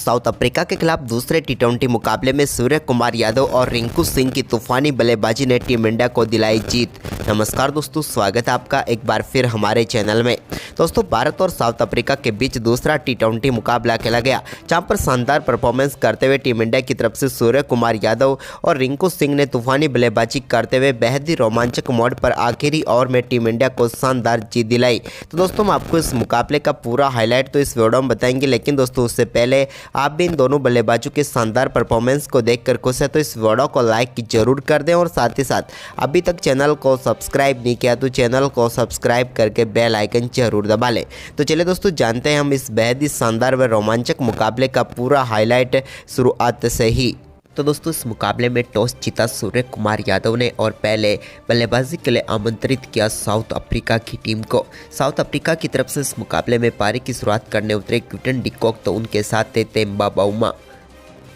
South Africa के खिलाफ दूसरे टी20 मुकाबले में सूर्य कुमार यादव और रिंकू सिंह की तूफानी बल्लेबाजी ने टीम इंडिया को दिलाई जीत। नमस्कार दोस्तों, स्वागत है आपका एक बार फिर हमारे चैनल में। दोस्तों, भारत और साउथ अफ्रीका के बीच दूसरा टी20 मुकाबला खेला गया, जहां पर शानदार परफॉर्मेंस करते हुए टीम इंडिया की तरफ से सूर्य कुमार यादव और रिंकू सिंह ने तूफानी बल्लेबाजी करते हुए बेहद ही रोमांचक मोड पर आखिरी ओवर में टीम इंडिया को शानदार जीत दिलाई। तो दोस्तों, हम आपको इस मुकाबले का पूरा हाईलाइट तो इस वीडियो में बताएंगे, लेकिन दोस्तों उससे पहले आप भी इन दोनों बल्लेबाजों के शानदार परफॉर्मेंस को देखकर खुश है तो इस वीडियो को लाइक जरूर कर दें और साथ ही साथ अभी तक चैनल को सब्सक्राइब नहीं किया तो चैनल को सब्सक्राइब करके बेल आइकन जरूर दबा लें। तो चलिए दोस्तों, जानते हैं हम इस बेहद ही शानदार व रोमांचक मुकाबले का पूरा हाईलाइट शुरुआत से ही। तो दोस्तों, इस मुकाबले में टॉस जीता सूर्य कुमार यादव ने और पहले बल्लेबाजी के लिए आमंत्रित किया साउथ अफ्रीका की टीम को। साउथ अफ्रीका की तरफ से इस मुकाबले में पारी की शुरुआत करने उतरे क्विंटन डी कॉक, तो उनके साथ थे तेम्बा बाउमा।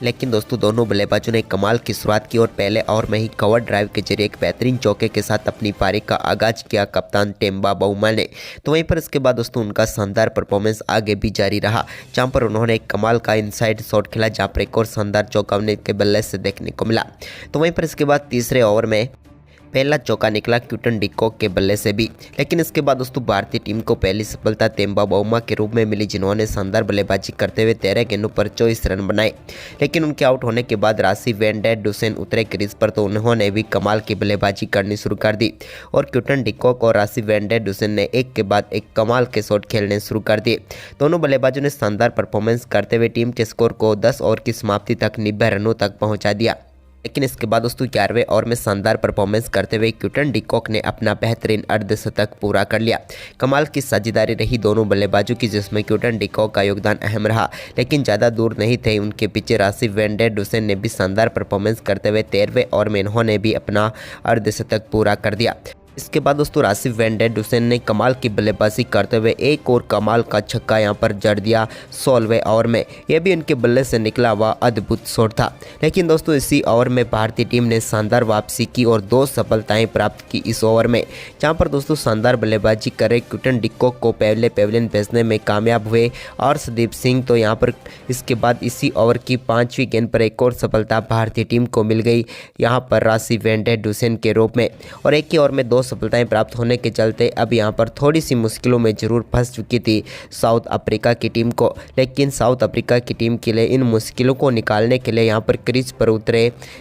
लेकिन दोस्तों, दोनों बल्लेबाजों ने कमाल की शुरुआत की और पहले ओवर में ही कवर ड्राइव के जरिए एक बेहतरीन चौके के साथ अपनी पारी का आगाज किया कप्तान तेम्बा बाउमा ने। तो वहीं पर इसके बाद दोस्तों उनका शानदार परफॉर्मेंस आगे भी जारी रहा, जहां पर उन्होंने एक कमाल का इनसाइड शॉट खेला, जहां पर एक और शानदार चौका उनके बल्ले से देखने को मिला। तो वहीं पर इसके बाद तीसरे ओवर में पहला चौका निकला क्विंटन डी कॉक के बल्ले से भी। लेकिन इसके बाद दोस्तों भारतीय टीम को पहली सफलता तेम्बा बाउमा के रूप में मिली, जिन्होंने शानदार बल्लेबाजी करते हुए 13 गेंदों पर 24 रन बनाए। लेकिन उनके आउट होने के बाद राशि वैन डे डुसेन उतरे क्रीज पर, तो उन्होंने भी कमाल की बल्लेबाजी करनी शुरू कर दी और क्विंटन डी कॉक और राशि वैन डे डुसेन ने एक के बाद एक कमाल के शॉट खेलने शुरू कर दिए। दोनों बल्लेबाजों ने शानदार परफॉर्मेंस करते हुए टीम के स्कोर को 10 ओवर की समाप्ति तक 90 रनों तक पहुँचा दिया। लेकिन इसके बाद दोस्तों 11वें ओवर में शानदार परफॉर्मेंस करते हुए क्विंटन डी कॉक ने अपना बेहतरीन अर्धशतक पूरा कर लिया। कमाल की साझेदारी रही दोनों बल्लेबाजों की, जिसमें क्विंटन डी कॉक का योगदान अहम रहा। लेकिन ज़्यादा दूर नहीं थे उनके पीछे राशि वैन डे डुसेन ने भी शानदार परफॉर्मेंस करते हुए 13वें ओवर में इन्होंने भी अपना अर्धशतक पूरा कर दिया। इसके बाद दोस्तों राशि वैन डे डुसेन ने कमाल की बल्लेबाजी करते हुए एक और कमाल का छक्का यहां पर जड़ दिया 16वें ओवर में। यह भी उनके बल्ले से निकला हुआ अद्भुत शॉट था। लेकिन दोस्तों इसी ओवर में भारतीय टीम ने शानदार वापसी की और 2 सफलताएं प्राप्त की इस ओवर में, जहां पर दोस्तों शानदार बल्लेबाजी करे क्विंटन डी कॉक को पहले पेविलियन भेजने में कामयाब हुए अर्शदीप सिंह। तो यहां पर इसके बाद इसी ओवर की 5वीं गेंद पर एक और सफलता भारतीय टीम को मिल गई, यहाँ पर राशि वैन डे डुसेन के रूप में। और एक ही ओवर में 2 सफलताएं प्राप्त होने के चलते अब यहां पर थोड़ी सी मुश्किलों में जरूर फंस चुकी थी साउथ अफ्रीका की टीम को। लेकिन साउथ अफ्रीका की टीम के लिए इन मुश्किलों को निकालने के लिए यहां पर क्रीज पर उतरे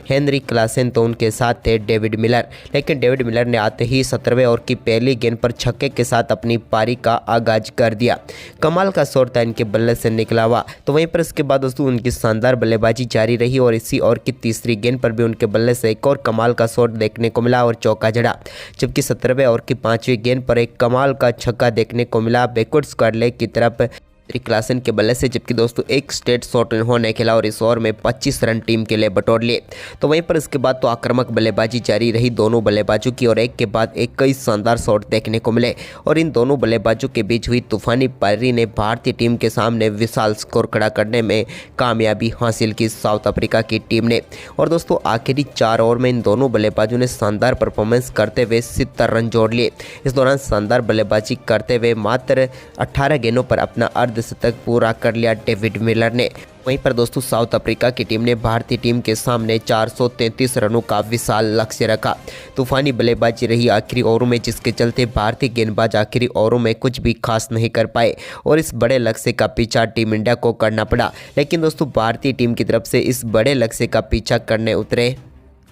हेनरी क्लासेन, तो उनके साथ थे डेविड मिलर। लेकिन डेविड मिलर ने आते ही 17वें ओवर की पहली गेंद पर छक्के के साथ अपनी पारी का आगाज कर दिया। कमाल का शॉट था इनके बल्ले से निकला हुआ। तो वहीं पर इसके बाद दोस्तों उनकी शानदार बल्लेबाजी जारी रही और इसी ओवर की तीसरी गेंद पर भी उनके बल्ले से एक और कमाल का शॉट देखने को मिला और चौका जड़ा। जबकि 17वें ओवर की 5वीं गेंद पर एक कमाल का छक्का देखने को मिला बैकवर्ड स्क्वायर लेग की तरफ क्लासेन के बल्ले से। जबकि दोस्तों एक स्ट्रेट शॉट इन्होंने खेला और इस ओवर में 25 रन टीम के लिए बटोर लिए। तो वहीं पर इसके बाद तो आक्रामक बल्लेबाजी जारी रही दोनों बल्लेबाजों की और एक के बाद एक कई शानदार शॉट देखने को मिले और इन दोनों बल्लेबाजों के बीच हुई तूफानी पारी ने भारतीय टीम के सामने विशाल स्कोर खड़ा करने में कामयाबी हासिल की साउथ अफ्रीका की टीम ने। और दोस्तों आखिरी 4 ओवर में इन दोनों बल्लेबाजों ने शानदार परफॉर्मेंस करते हुए 70 रन जोड़ लिए। इस दौरान शानदार बल्लेबाजी करते हुए मात्र 18 गेंदों पर अपना अर्धशतक पूरा कर लिया डेविड मिलर ने। वहीं पर दोस्तों साउथ अफ्रीका की टीम ने भारतीय टीम के सामने 433 रनों का विशाल लक्ष्य रखा। तूफानी बल्लेबाजी रही आखिरी ओवरों में, जिसके चलते भारतीय गेंदबाज आखिरी ओवरों में कुछ भी खास नहीं कर पाए और इस बड़े लक्ष्य का पीछा टीम इंडिया को करना पड़ा। लेकिन दोस्तों भारतीय टीम की तरफ से इस बड़े लक्ष्य का पीछा करने उतरे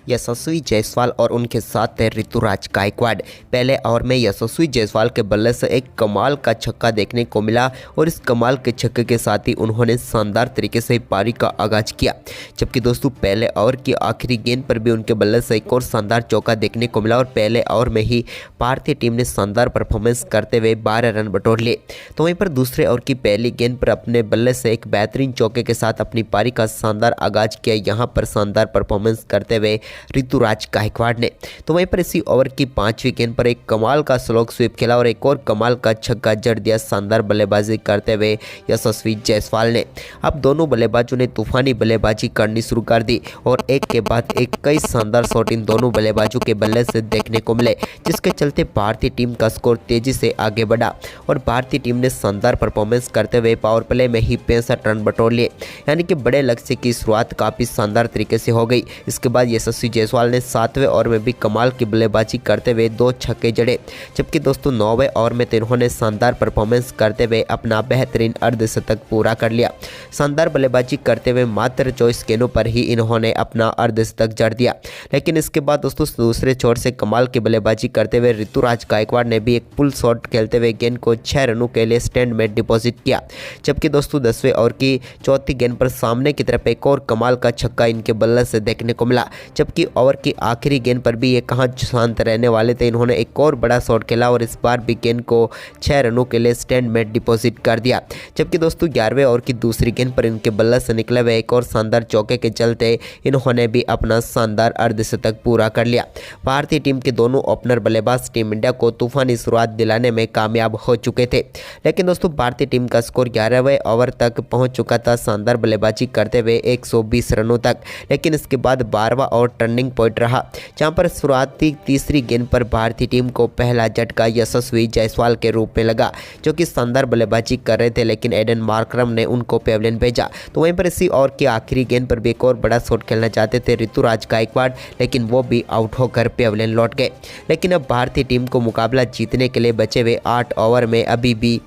यशस्वी जायसवाल और उनके साथ थे ऋतुराज गायकवाड़। पहले ओवर में यशस्वी जायसवाल के बल्ले से एक कमाल का छक्का देखने को मिला और इस कमाल के छक्के के साथ ही उन्होंने शानदार तरीके से पारी का आगाज किया। जबकि दोस्तों पहले ओवर की आखिरी गेंद पर भी उनके बल्ले से एक और शानदार चौका देखने को मिला और पहले ओवर में ही भारतीय टीम ने शानदार परफॉर्मेंस करते हुए 12 रन बटोर लिए। तो वहीं पर दूसरे ओवर की पहली गेंद पर अपने बल्ले से एक बेहतरीन चौके के साथ अपनी पारी का शानदार आगाज किया। यहाँ पर शानदार परफॉर्मेंस करते हुए ऋतुराज गायकवाड़ ने। तो वहीं पर इसी ओवर की 5वीं गेंद पर एक कमाल का स्लो स्वीप खेला और एक और कमाल का छक्का जड़ दिया शानदार बल्लेबाजी करते हुए यशस्वी जायसवाल ने। अब दोनों बल्लेबाजों ने तूफानी बल्लेबाजी करनी शुरू कर दी और एक के बाद एक कई शानदार शॉट इन दोनों बल्लेबाजों के बल्ले से देखने को मिले, जिसके चलते भारतीय टीम का स्कोर तेजी से आगे बढ़ा और भारतीय टीम ने शानदार परफॉर्मेंस करते हुए पावर प्ले में ही 65 रन बटोर लिए, यानी कि बड़े लक्ष्य की शुरुआत काफ़ी शानदार तरीके से हो गई। इसके बाद यशस्वी जायसवाल ने 7वें ओवर में भी कमाल की बल्लेबाजी करते हुए 2 छक्के जड़े, जबकि दोस्तों 9वें ओवर में तो इन्होंने शानदार परफॉर्मेंस करते हुए अपना बेहतरीन अर्धशतक पूरा कर लिया। शानदार बल्लेबाजी करते हुए मात्र 24 गेंदों पर ही इन्होंने अपना अर्धशतक जड़ दिया। लेकिन इसके बाद दोस्तों दूसरे छोर से कमाल की बल्लेबाजी करते हुए ऋतुराज गायकवाड़ ने भी एक पुल शॉट खेलते हुए गेंद को 6 रनों के लिए स्टैंड में डिपॉजिट किया, जबकि दोस्तों 10वें ओवर की 4थी गेंद पर सामने की तरफ एक और कमाल का छक्का इनके बल्ले से देखने को मिला, जबकि ओवर की आखिरी गेंद पर भी ये कहां शांत रहने वाले थे, इन्होंने एक और बड़ा शॉट खेला और इस बार भी गेंद को 6 रनों के लिए स्टैंड में डिपॉजिट कर दिया। जबकि दोस्तों 11वें ओवर की दूसरी गेंद पर इनके बल्ले से निकले हुए एक और शानदार चौके के चलते इन्होंने भी अपना शानदार अर्धशतक पूरा कर लिया। भारतीय टीम के दोनों ओपनर बल्लेबाज टीम इंडिया को तूफानी शुरुआत दिलाने में कामयाब हो चुके थे। लेकिन दोस्तों भारतीय टीम का स्कोर 11वें ओवर तक पहुंच चुका था शानदार बल्लेबाजी करते हुए 120 रनों तक। लेकिन इसके बाद 12वां ओवर टर्निंग पॉइंट रहा, जहां पर शुरुआती तीसरी गेंद पर भारतीय टीम को पहला झटका यशस्वी जायसवाल के रूप में लगा, जो कि शानदार बल्लेबाजी कर रहे थे, लेकिन एडन मार्करम ने उनको पेवलियन भेजा। तो वहीं पर इसी ओवर की आखिरी गेंद पर भी एक और बड़ा शॉट खेलना चाहते थे ऋतुराज गायकवाड़, लेकिन वो भी आउट होकर पेवलियन लौट गए। लेकिन अब भारतीय टीम को मुकाबला जीतने के लिए बचे हुए 8 ओवर में अभी भी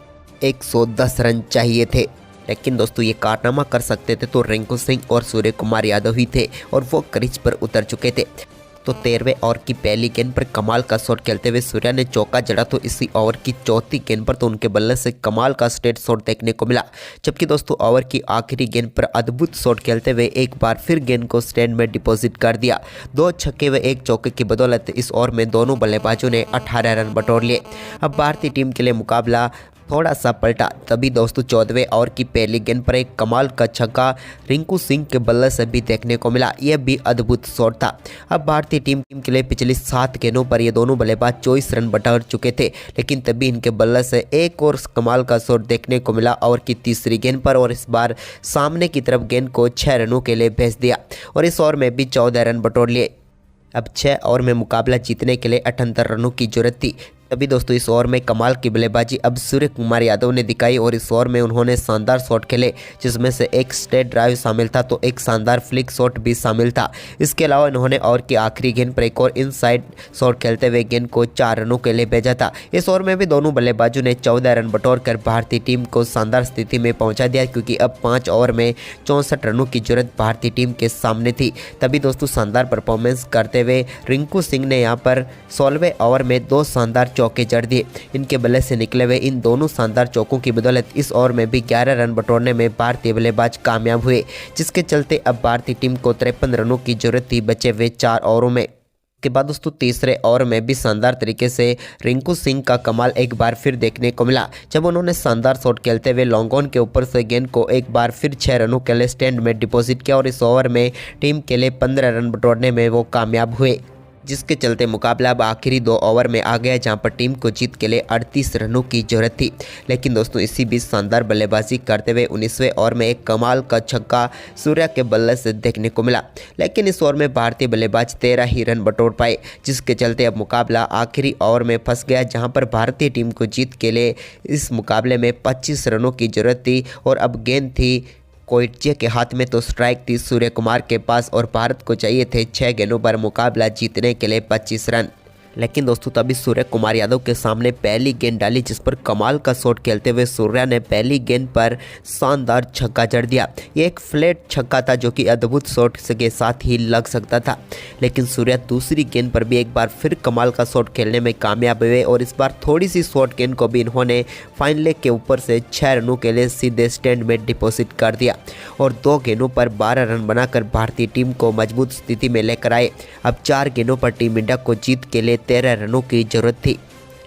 110 रन चाहिए थे। लेकिन दोस्तों ये कारनामा कर सकते थे तो रिंकू सिंह और सूर्य कुमार यादव ही थे और वो क्रीज पर उतर चुके थे। तो 13वें ओवर की पहली गेंद पर कमाल का शॉट खेलते हुए सूर्या ने चौका जड़ा, तो इसी ओवर की 4थी गेंद पर तो उनके बल्ले से कमाल का स्ट्रेट शॉट देखने को मिला। जबकि दोस्तों ओवर की आखिरी गेंद पर अद्भुत शॉट खेलते हुए एक बार फिर गेंद को स्टैंड में डिपॉजिट कर दिया। 2 छक्के व 1 चौके की बदौलत इस ओवर में दोनों बल्लेबाजों ने 18 रन बटोर लिए। अब भारतीय टीम के लिए मुकाबला थोड़ा सा पलटा, तभी दोस्तों 14वें ओवर की पहली गेंद पर एक कमाल का छक्का रिंकू सिंह के बल्ले से भी देखने को मिला, यह भी अद्भुत शॉट था। अब भारतीय टीम के लिए पिछली 7 गेंदों पर ये दोनों बल्लेबाज 24 रन बटोर चुके थे, लेकिन तभी इनके बल्ले से एक और कमाल का शॉट देखने को मिला ओवर की तीसरी गेंद पर, और इस बार सामने की तरफ गेंद को 6 रनों के लिए भेज दिया और इस ओवर में भी 14 रन बटोर लिए। अब 6 ओवर में मुकाबला जीतने के लिए 78 रनों की जरूरत थी। तभी दोस्तों इस ओवर में कमाल की बल्लेबाजी अब सूर्य कुमार यादव ने दिखाई और इस ओवर में उन्होंने शानदार शॉट खेले, जिसमें से एक स्ट्रेट ड्राइव शामिल था तो एक शानदार फ्लिक शॉट भी शामिल था। इसके अलावा इन्होंने ओवर की आखिरी गेंद पर एक और इनसाइड शॉट खेलते हुए गेंद को 4 रनों के लिए भेजा था। इस ओवर में भी दोनों बल्लेबाजों ने 14 रन बटोर कर भारतीय टीम को शानदार स्थिति में पहुंचा दिया, क्योंकि अब 5 ओवर में 64 रनों की जरूरत भारतीय टीम के सामने थी। तभी दोस्तों शानदार परफॉर्मेंस करते हुए रिंकू सिंह ने यहाँ पर 16वें ओवर में 2 शानदार चौके जड़ दिए। इनके बल्ले से निकले हुए इन दोनों शानदार चौकों की बदौलत इस ओवर में भी 11 रन बटोरने में भारतीय बल्लेबाज कामयाब हुए, जिसके चलते अब भारतीय टीम को 53 रनों की जरूरत थी बचे हुए 4 ओवरों में। के बाद दोस्तों तीसरे ओवर में भी शानदार तरीके से रिंकू सिंह का कमाल एक बार फिर देखने को मिला, जब उन्होंने शानदार शॉट खेलते हुए लॉन्ग ऑन के ऊपर से गेंद को एक बार फिर 6 रनों के लिए स्टैंड में डिपॉजिट किया और इस ओवर में टीम के लिए 15 रन बटोरने में वो कामयाब हुए, जिसके चलते मुकाबला अब आखिरी 2 ओवर में आ गया, जहां पर टीम को जीत के लिए 38 रनों की जरूरत थी। लेकिन दोस्तों इसी बीच शानदार बल्लेबाजी करते हुए 19वें ओवर में एक कमाल का छक्का सूर्या के बल्ले से देखने को मिला, लेकिन इस ओवर में भारतीय बल्लेबाज 13 ही रन बटोर पाए, जिसके चलते अब मुकाबला आखिरी ओवर में फंस गया, जहां पर भारतीय टीम को जीत के लिए इस मुकाबले में 25 रनों की जरूरत थी और अब गेंद थी कोइटजे के हाथ में, तो स्ट्राइक थी सूर्य कुमार के पास और भारत को चाहिए थे 6 गेंदों पर मुकाबला जीतने के लिए 25 रन। लेकिन दोस्तों तभी सूर्य कुमार यादव के सामने पहली गेंद डाली, जिस पर कमाल का शॉट खेलते हुए सूर्या ने पहली गेंद पर शानदार छक्का जड़ दिया। ये एक फ्लैट छक्का था जो कि अद्भुत शॉट के साथ ही लग सकता था, लेकिन सूर्या दूसरी गेंद पर भी एक बार फिर कमाल का शॉट खेलने में कामयाब हुए और इस बार थोड़ी सी शॉर्ट गेंद को भी इन्होंने फाइन लेग के ऊपर से 6 रनों के लिए सीधे स्टैंड में डिपॉजिट कर दिया और 2 गेंदों पर 12 रन बनाकर भारतीय टीम को मजबूत स्थिति में लेकर आए। अब 4 गेंदों पर टीम इंडिया को जीत के लिए 13 रनों की जरूरत थी।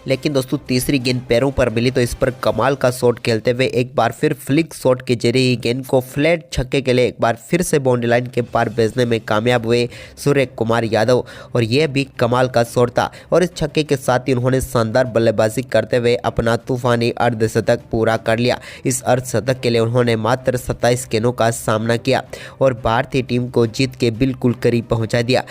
लेकिन दोस्तों तीसरी गेंद पैरों पर मिली तो इस पर कमाल का शॉट खेलते हुए एक बार फिर फ्लिक शॉट के जरिए ही गेंद को फ्लैट छक्के के लिए एक बार फिर से बाउंड्री लाइन के पार भेजने में कामयाब हुए सूर्य कुमार यादव। और यह भी कमाल का शॉट था और इस छक्के के साथ ही उन्होंने शानदार बल्लेबाजी करते हुए अपना तूफानी अर्धशतक पूरा कर लिया। इस अर्धशतक के लिए उन्होंने मात्र 27 गेंदों का सामना किया और भारतीय टीम को जीत के बिल्कुल करीब पहुंचा दिया,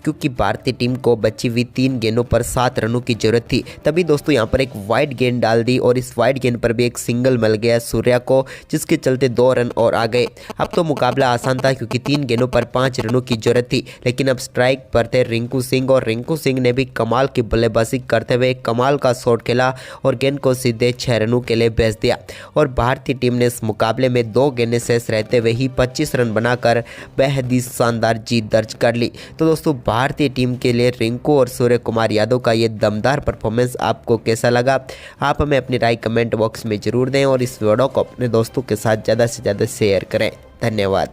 क्योंकि भारतीय टीम को बची हुई 3 गेंदों पर 7 रनों की जरूरत थी। तभी दोस्तों यहां पर एक वाइड गेंद डाल दी और इस वाइड गेंद पर भी एक सिंगल मिल गया सूर्या को, जिसके चलते 2 रन और आ गए। अब तो मुकाबला आसान था क्योंकि 3 गेंदों पर 5 रनों की जरूरत थी, लेकिन अब स्ट्राइक पर थे रिंकू सिंह और रिंकू सिंह ने भी कमाल की बल्लेबाजी करते हुए कमाल का शॉट खेला और गेंद को सीधे 6 रनों के लिए भेज दिया। और भारतीय टीम ने इस मुकाबले में 2 गेंदें शेष रहते हुए ही 25 रन बनाकर बेहद ही शानदार जीत दर्ज कर ली। तो दोस्तों भारतीय टीम के लिए रिंकू और सूर्य कुमार यादव का ये दमदार परफॉर्मेंस आपको कैसा लगा, आप हमें अपनी राय कमेंट बॉक्स में जरूर दें और इस वीडियो को अपने दोस्तों के साथ ज़्यादा से ज़्यादा शेयर करें। धन्यवाद।